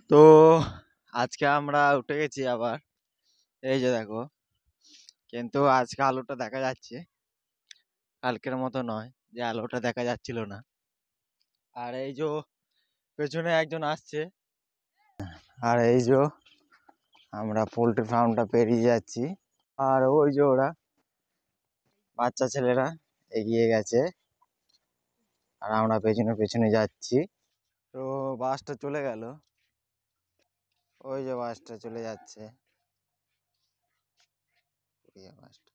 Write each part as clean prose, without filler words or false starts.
তো আজকে আমরা উঠে গেছি আবার, এই যে দেখো। কিন্তু আজকে আলোটা দেখা যাচ্ছে, কালকের মতো নয় যে আলোটা দেখা যাচ্ছিল না। আর এই যে পেছনে একজন আসছে, আর এই যে আমরা পোল্ট্রি ফার্মটা পেরিয়ে যাচ্ছি। আর ওই যে ওরা বাচ্চা ছেলেরা এগিয়ে গেছে, আর আমরা পেছনে পেছনে যাচ্ছি। তো বাসটা চলে গেল, ওই যে বাসটা চলে যাচ্ছে। বাসটা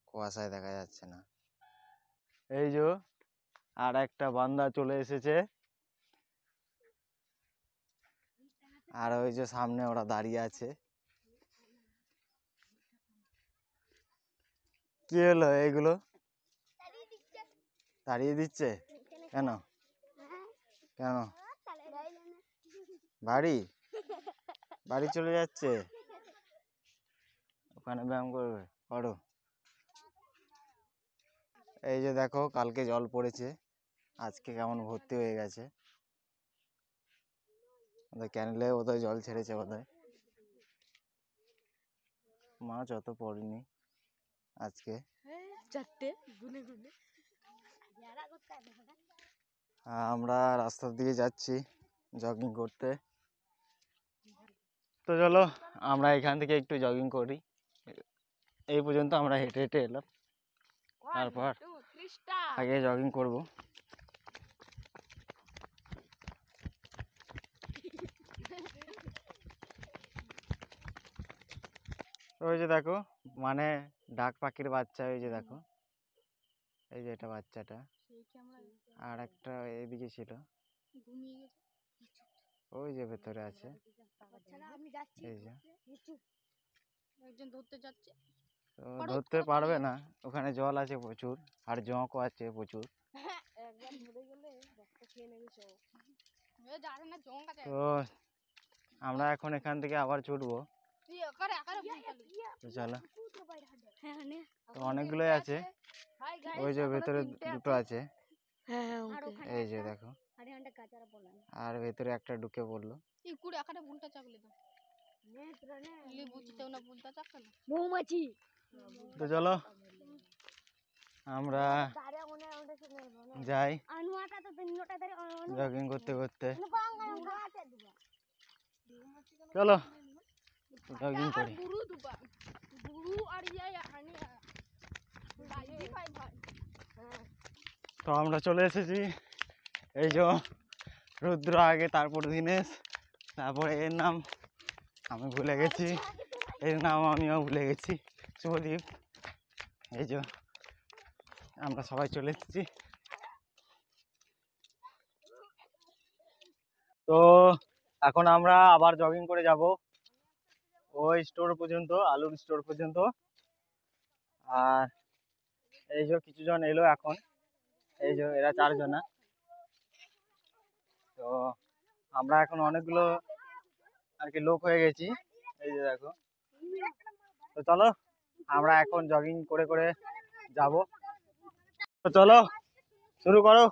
কুয়াশায় দেখা যাচ্ছে না। এই যে আর একটা বান্দা চলে এসেছে, আর ওই যে সামনে ওরা দাঁড়িয়ে আছে। কি হলো এইগুলো তাড়িয়ে দিচ্ছে কেন? কেন বাড়ি বাড়ি চলে যাচ্ছে? ওখানে ব্যায়াম করবে, করো। এই যে দেখো, কালকে জল পড়েছে, আজকে কেমন ভর্তি হয়ে গেছে। ক্যানেলে বোধহয় জল ছেড়েছে বোধহয়। মাছ অত পড়েনি আজকে। আমরা রাস্তার দিকে যাচ্ছি জগিং করতে। তো চলো আমরা এখান থেকে একটু জগিং করি। এই পর্যন্ত আমরা হেঁটে হেঁটে এলাম, তারপর আগে জগিং করব। ওই যে দেখো, মানে ডাক পাখির বাচ্চা, ওই যে দেখো, এই যে এটা বাচ্চাটা, আর একটা এইদিকে ছিল, ওই যে ভেতরে আছে। এই যে তো ধরতে পারবে না, ওখানে জল আছে প্রচুর, আর জঁকও আছে প্রচুর। তো আমরা এখন এখান থেকে আবার ছুটবো। তো চলো, তো অনেকগুলোই আছে, ওই যে ভেতরে দুটো আছে, এই যে দেখো, আর ভেতরে একটা ঢুকে পড়লো। তো চলো আমরা যাই জগিং করতে করতে। চলো জগিং করি। তো আমরা চলে এসেছি, এই যে রুদ্র আগে, তারপর দীনেশ, তারপরে এর নাম আমি ভুলে গেছি, এর নাম আমিও ভুলে গেছি, শুভদীপ। এই যে আমরা সবাই চলে এসেছি। তো এখন আমরা আবার জগিং করে যাব ওই স্টোর পর্যন্ত, আলুর স্টোর পর্যন্ত। আর এই যে কিছু জন এলো এখন, এই যে এরা 4 জনা। তো আমরা এখন অনেকগুলো আর কি লোক হয়ে গেছি, এই যে দেখো। তো চলো আমরা এখন জগিং করে করে যাব। তো চলো শুরু করো।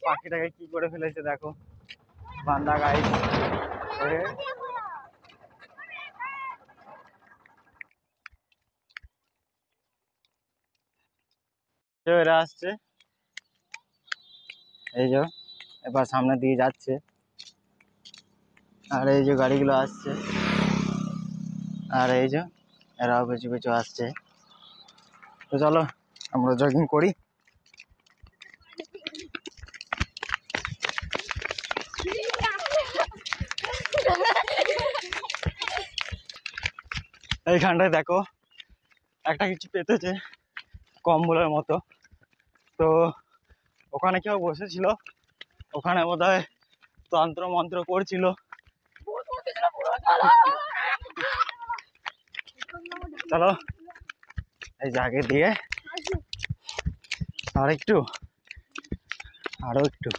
পাখিটাকে কি করে ফেলেছে দেখো, বান্দা গাইস। এরা আসছে, এই যে এবার সামনের দিকে যাচ্ছে, আর এই যে গাড়িগুলো আসছে, আর এই যে এরাও পিছু পিছু আসছে। তো চলো আমরা জগিং করি। এইখানটায় দেখো একটা কিছু পেতেছে কম্বলের মতো, তো ওখানে কেউ বসেছিল, ওখানে বোধহয় তন্ত্র মন্ত্র করছিল। চলো এই জায়গা দিয়ে আর একটু, আরো একটু।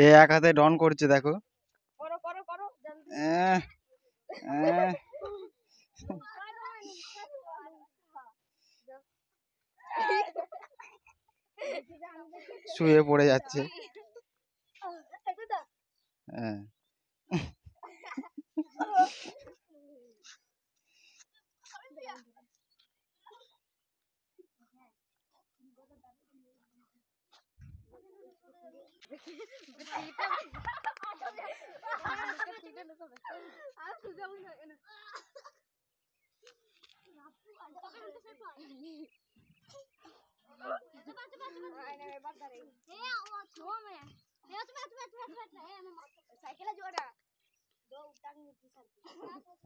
এ এক হাতে ডন করছে দেখো। আহ, আহ। শুয়ে পড়ে যাচ্ছে। হ্যাঁ।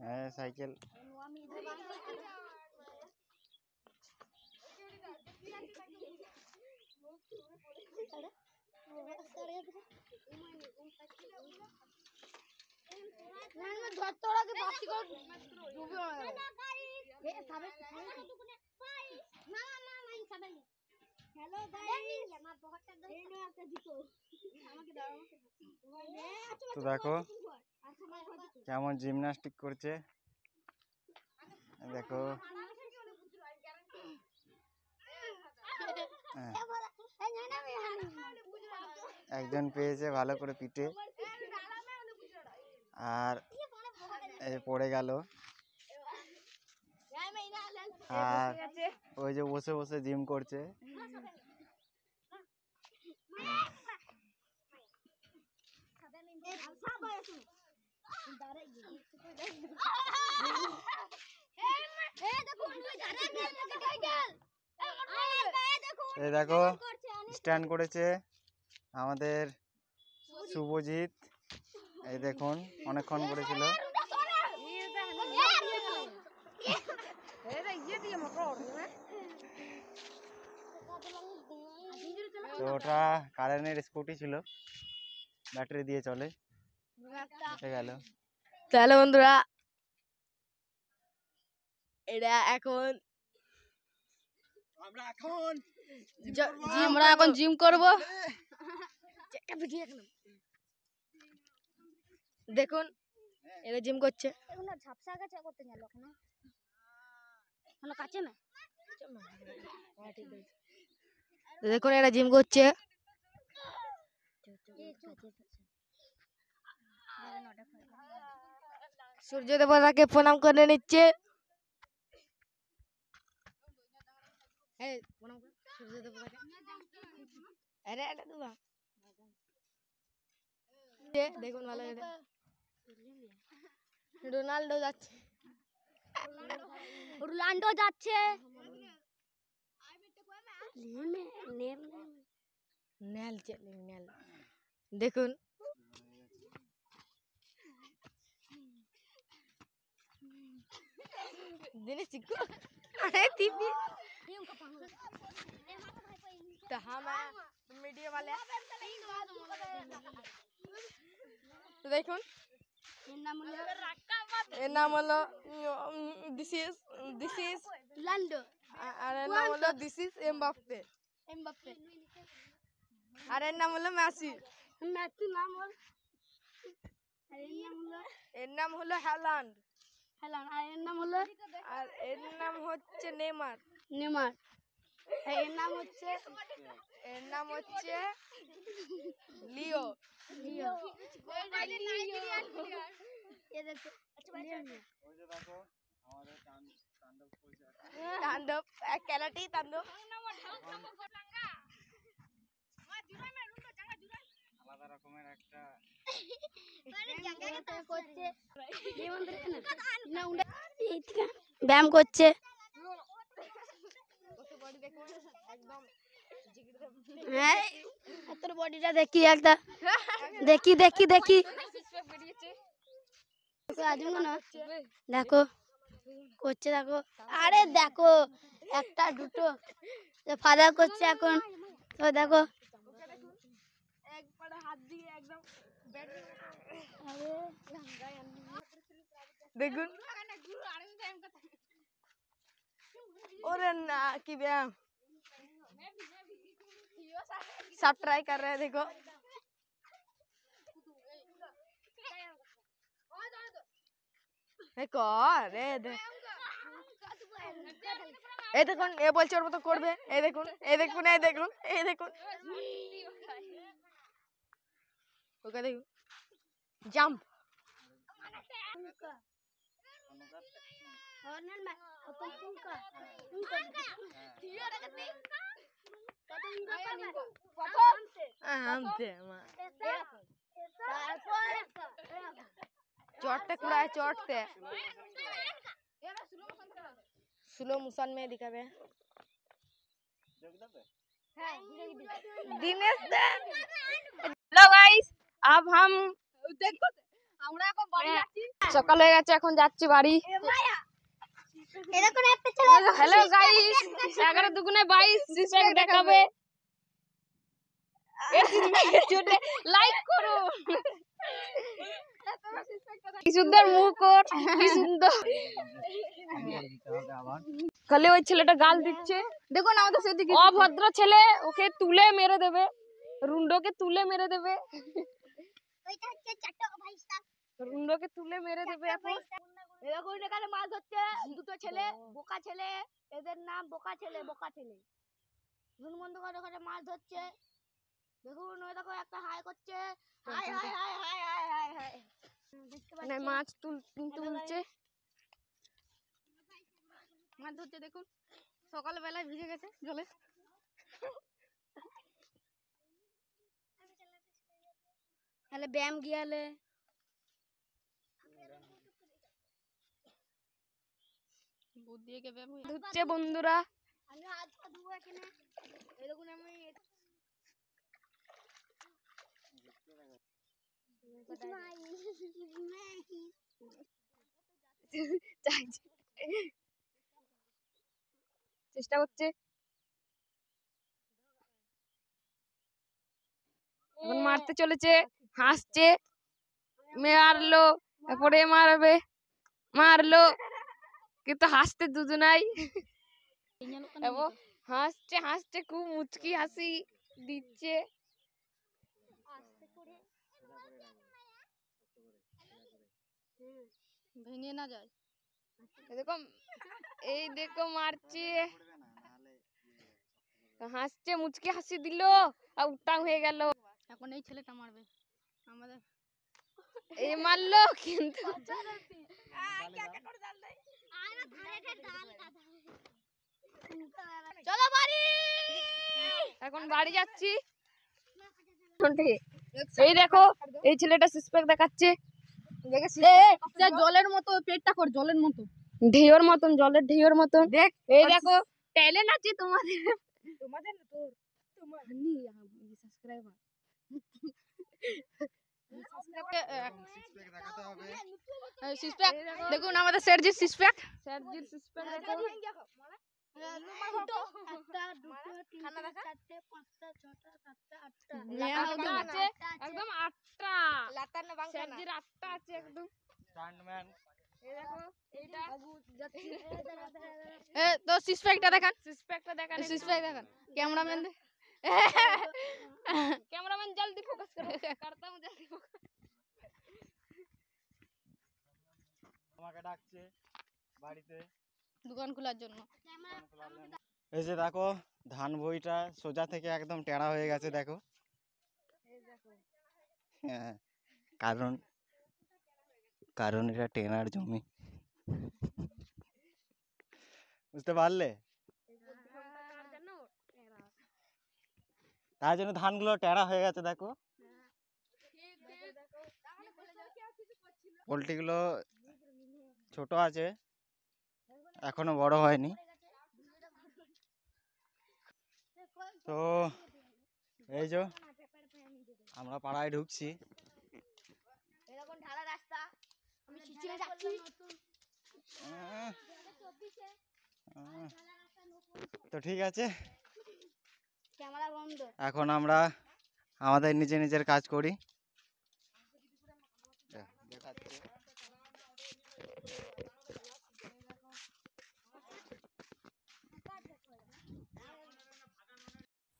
হ্যাঁ সাইকেল। তো দেখো কেমন জিমন্যাস্টিক করছে দেখো। একজন পেয়েছে ভালো করে পিঠে, আর এই পড়ে গেল। আর ওই যে বসে বসে জিম করছে। এই দেখো স্ট্যান্ড করেছে আমাদের শুভজিৎ। এই দেখুন অনেকক্ষণ করেছিল। তো ওটা কারেন্টের স্কুটি ছিল, ব্যাটারি দিয়ে চলে। গেল। তাহলে বন্ধুরা এটা এখন আমরা এখন জিম করব। দেখুন এরা জিম করছে। দেখুন এরা জিম করছে। সূর্য দেবতাকে প্রণাম করে নিচ্ছে। দেখুন ভালো রোনাল্ডো যাচ্ছে, রোনাল্ডো যাচ্ছে। দেখুন দেখুন এর নাম হলো দিস ইজ রোনাল্ডো, আর এর নাম হলো দিস ইজ এমবাপ্পে, আর এর নাম হলো মেসি, এর নাম হলো হ্যালান্ড, আর এর নাম হচ্ছে নেইমার, এর নাম হচ্ছে লিও। তাণ্ডব খেলাটি তাণ্ডব। আলাদা রকমের একটা ব্যায়াম করছে। একদম হ্যাঁ তোর বডিটা দেখি একটা দেখি দেখি দেখি না দেখো করছে দেখো আরে দেখো একটা দুটো ফাদার করছে এখন তো দেখো দেখুন ओरे ना की व्यायाम सब ट्राई कर रहे हैं देखो देखो रे এই দেখুন এ বলছে ওর মতো করবে এই দেখুন এই দেখুন এই দেখুন এই দেখুন ওকে দেখুন জাম্প चोटते कुड़ा है चोटते स्लो मोशन में दिखावे दिनेश दे हेलो गाइस अब हम আমরা এখন বাড়ি যাচ্ছি সকাল হয়ে গেছে এখন যাচ্ছি বাড়ি এরকম একটা ছেলে হ্যালো গাইস 11 দুগুণে 22 রিসপেক্ট দেখাবে এই রিসপেক্টের জন্য লাইক করো কি সুন্দর মুখ কর কি সুন্দর খালি ওই ছেলেটা গাল দিচ্ছে দেখুন আমাদের সেদিকে অভদ্র ছেলে ওকে তুলে মেরে দেবে রুন্ডোকে তুলে মেরে দেবে ওইটা হচ্ছে চারটা ভাই স্টাফ রুন্ডোকে তুলে মেরে দেবে এখন এরকম এখানে মাছ ধরছে দুটো ছেলে বোকা ছেলে এদের নাম বোকা ছেলে নুন বন্ধ করে ওখানে মাছ ধরছে দেখুন ওই দেখো একটা হাই করছে high high high high high high high মানে মাছ তুলছে মাছ ধরছে দেখুন সকালবেলায় ভিজে গেছে জলে তাহলে ব্যায়াম গিয়ালে বুদ্ধি কে ব্যায়াম ধরছে বন্ধুরা আমি হাত পা ধুবো এখানে এরকম আমি চেষ্টা করছে এখন মারতে চলেছে হাসছে মারলো তারপরে মারলো কিন্তু হাসতে দুজনাই এবং হাসছে খুব মুচকি হাসি দিচ্ছে ভেঙে না যায় এরকম এই দেখো মারছে হাসছে মুচকি হাসি দিল আর উটাং হয়ে গেল এখন এই ছেলেটা মারবে আমাদের এই মারলো কিন্তু চলো বাড়ি এখন বাড়ি যাচ্ছি এই দেখো এই ছেলেটা সিসপ্যাক দেখাচ্ছে জলের মতো পেটটা কর জলের মতো ঢেউর মতন জলের ঢেউর মতন দেখ এই দেখো ট্যালেন্ট আছে তোমাদের তোমাদের না তোর তোমার সাবস্ক্রাইবার সিসপ্যাক দেখুন আমাদের স্যারজির সিসপ্যাক একটা দুটো তিনটে চারটে পাঁচটা ছটা সাতটা আটটা একদম 8টা স্যারজির 8টা আছে একদম স্টান্টম্যান এই দেখো এইটা तो सिस्पेक्ट देखान সিসপ্যাক দেখান कैमरामैन कैमरामैन जल्दी फोकस करो करता हूं जल्दी फोकस আমাকে ডাকছে বাড়িতে দোকান খোলার জন্য এই যে দেখো ধান বইটা সোজা থেকে একদম টেড়া হয়ে গেছে দেখো হ্যাঁ কারণ এটা টেনার জমি বুঝতে পারলে তার জন্য ধানগুলো টেড়া হয়ে গেছে দেখো পোলট্রিগুলো ছোট আছে এখনো বড় হয়নি তো এই যে আমরা পাড়ায় ঢুকছি। এরকম ঢালা রাস্তা আমি শিখিয়ে যাচ্ছি। তো ঠিক আছে, ক্যামেরা বন্ধ। এখন আমরা আমাদের নিজের কাজ করি। দেখাচ্ছি।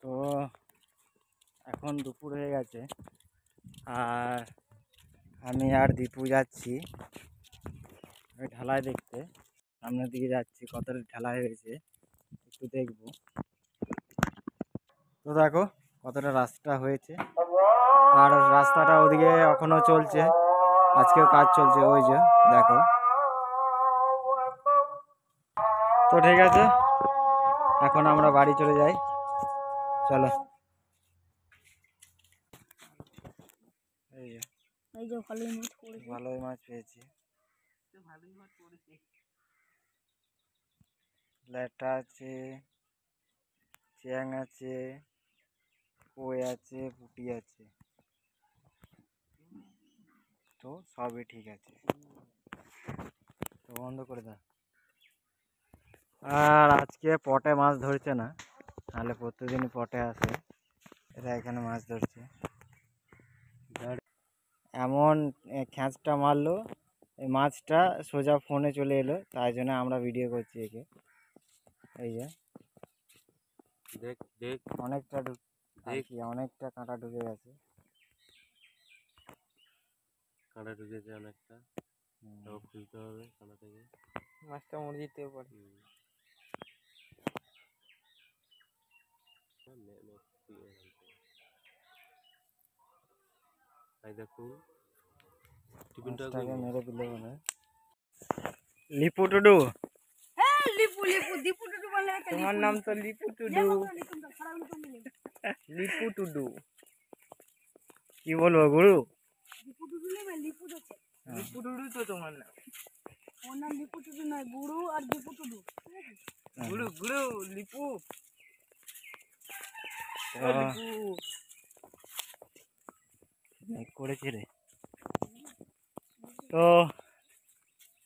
তো এখন দুপুর হয়ে গেছে, আর আমি আর দীপু যাচ্ছি ওই ঢালাই দেখতে। সামনের দিকে যাচ্ছি, কতটা ঢালাই হয়েছে একটু দেখবো। তো দেখো কতটা রাস্তা হয়েছে, আর রাস্তাটা ওদিকে এখনো চলছে, আজকেও কাজ চলছে ওই যে দেখো। তো ঠিক আছে, এখন আমরা বাড়ি চলে যাই, চলো। এই যে ভালোই মাছ পড়েছে। ভালোই মাছ পেয়েছি, ল্যাটা আছে, চ্যাং আছে, কই আছে, পুঁটি আছে, তো সবই ঠিক আছে। তো বন্ধ করে দাও। আর আজকে পটে মাছ ধরছে না, নাহলে প্রতিদিনই পটে আসে, এরা এখানে মাছ ধরছে। এমন খ্যাঁচটা মারলো, এই মাছটা সোজা ফোনে চলে এলো, তাই জন্য আমরা ভিডিও করছি একে। এই যে দেখ দেখ অনেকটা অনেকটা কাঁটা ঢুকে গেছে। কাঁটা ঢুকেছে অনেকটা, তাও খুলতে হবে কাঁটা থেকে, মাছটা মরে যেতেও পারে। এই দেখুন টিফিনটা মাছটাকে মেরে দিলে বলে। লিপু টুডু, লিপু লিপু দীপু টুটু বলে তোমার নাম তো লিপু টুডু। লিপু টুডু, কি বলবো গুরু? দীপু টুটু নেবে লিপু টুটু। লিপু টুডু তো তোমার নাম। ওর নাম লিপু টুটু নয়, গুরু আর দীপু টুটু। গুরু গুরু লিপু। ও আহ, লিপু। মেঘ করেছে রে। তো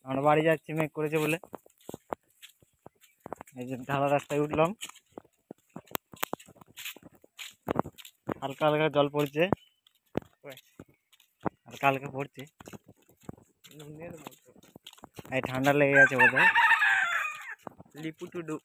আমরা বাড়ি যাচ্ছি মেঘ করেছে বলে। এই যে ঢালা রাস্তায় উঠলাম, হালকা হালকা জল পড়ছে, হালকা হালকা পড়ছে। নুনের মতো। এই ঠান্ডা লেগে গেছে বোধহয়। লিপু টুডু।